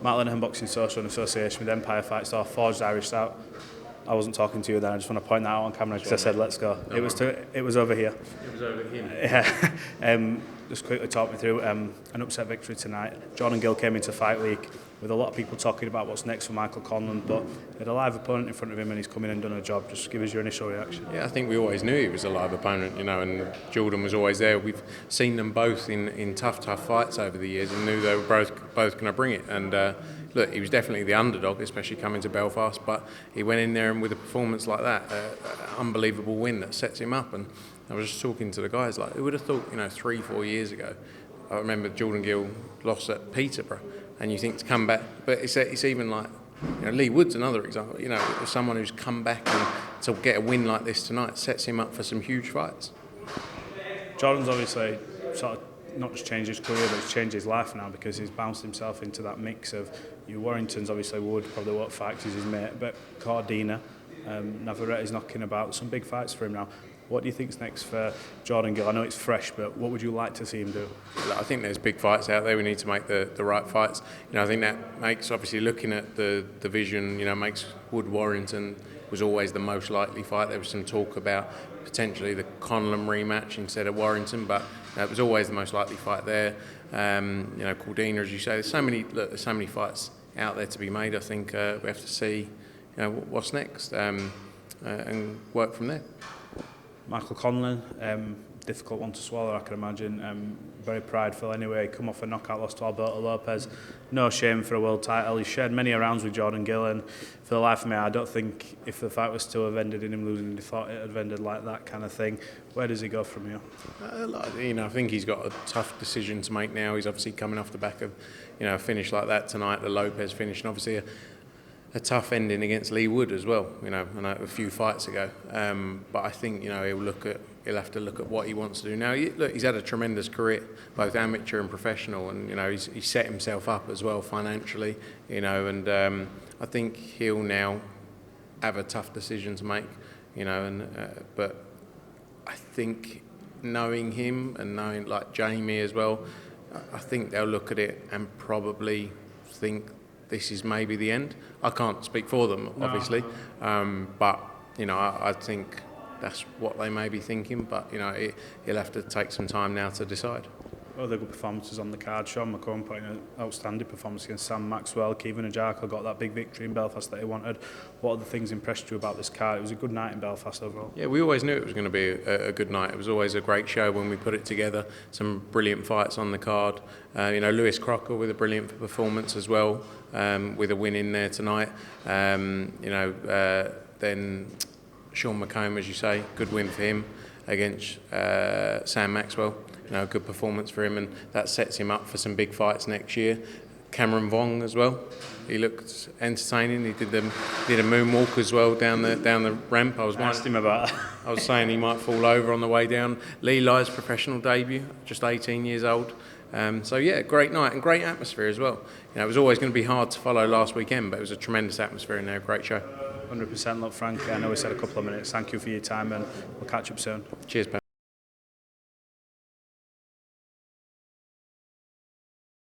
Matt Lenihan Boxing Social in association with Empire Fight Store forged Irish out. I wasn't talking to you then. I just want to point that out on camera because I said let's go. No, it was over here. It was over him. Yeah. Just quickly talk me through an upset victory tonight. Jordan Gill came into Fight Week with a lot of people talking about what's next for Michael Conlan, but he had a live opponent in front of him and he's come in and done a job. Just give us your initial reaction. Yeah, I think we always knew he was a live opponent, and Jordan was always there. We've seen them both in tough fights over the years and knew they were both going to bring it. And look, he was definitely the underdog, especially coming to Belfast, but he went in there and with a performance like that, unbelievable win that sets him up. And I was just talking to the guys, like, who would have thought, 3-4 years ago, I remember Jordan Gill lost at Peterborough, and you think to come back, but it's even like, Lee Wood's another example, someone who's come back and to get a win like this tonight sets him up for some huge fights. Jordan's obviously sort of not just changed his career, but he's changed his life now because he's bounced himself into that mix of Warrington's obviously Wood, probably won't fight because he's his mate, but Cordina, Navarrete's knocking about, some big fights for him now. What do you think's next for Jordan Gill? I know it's fresh, but what would you like to see him do? I think there's big fights out there. We need to make the right fights. I think that makes, obviously, looking at the division, makes Wood Warrington was always the most likely fight. There was some talk about potentially the Conlan rematch instead of Warrington, but it was always the most likely fight there. Cordina, as you say, there's so many fights out there to be made. I think we have to see, what's next and work from there. Michael Conlan, difficult one to swallow, I can imagine. Very prideful anyway, come off a knockout loss to Alberto Lopez. No shame for a world title. He shared many rounds with Jordan Gill, and for the life of me, I don't think if the fight was to have ended in him losing, he thought it had ended like that kind of thing. Where does he go from here? I think he's got a tough decision to make now. He's obviously coming off the back of, a finish like that tonight, the Lopez finish, and obviously a tough ending against Lee Wood as well, a few fights ago. But I think, he'll have to look at what he wants to do now. He's had a tremendous career, both amateur and professional, and he's set himself up as well financially, and I think he'll now have a tough decision to make, but I think knowing him and knowing like Jamie as well, I think they'll look at it and probably think this is maybe the end. I can't speak for them, obviously, but I think that's what they may be thinking. But he'll have to take some time now to decide. Other good performances on the card. Sean McComb putting an outstanding performance against Sam Maxwell. Caoimhin Agyarko got that big victory in Belfast that he wanted. What other things impressed you about this card? It was a good night in Belfast overall. Yeah, we always knew it was going to be a good night. It was always a great show when we put it together. Some brilliant fights on the card. Lewis Crocker with a brilliant performance as well, with a win in there tonight. Then Sean McComb, as you say, good win for him against Sam Maxwell. Good performance for him, and that sets him up for some big fights next year. Cameron Vong as well. He looked entertaining. He did a moonwalk as well down the ramp. I asked him about that. I was saying he might fall over on the way down. Lee Lai's professional debut, just 18 years old. Great night and great atmosphere as well. It was always going to be hard to follow last weekend, but it was a tremendous atmosphere in there. Great show. 100%. Look, Frank, I know we said a couple of minutes. Thank you for your time, and we'll catch up soon. Cheers, Pat.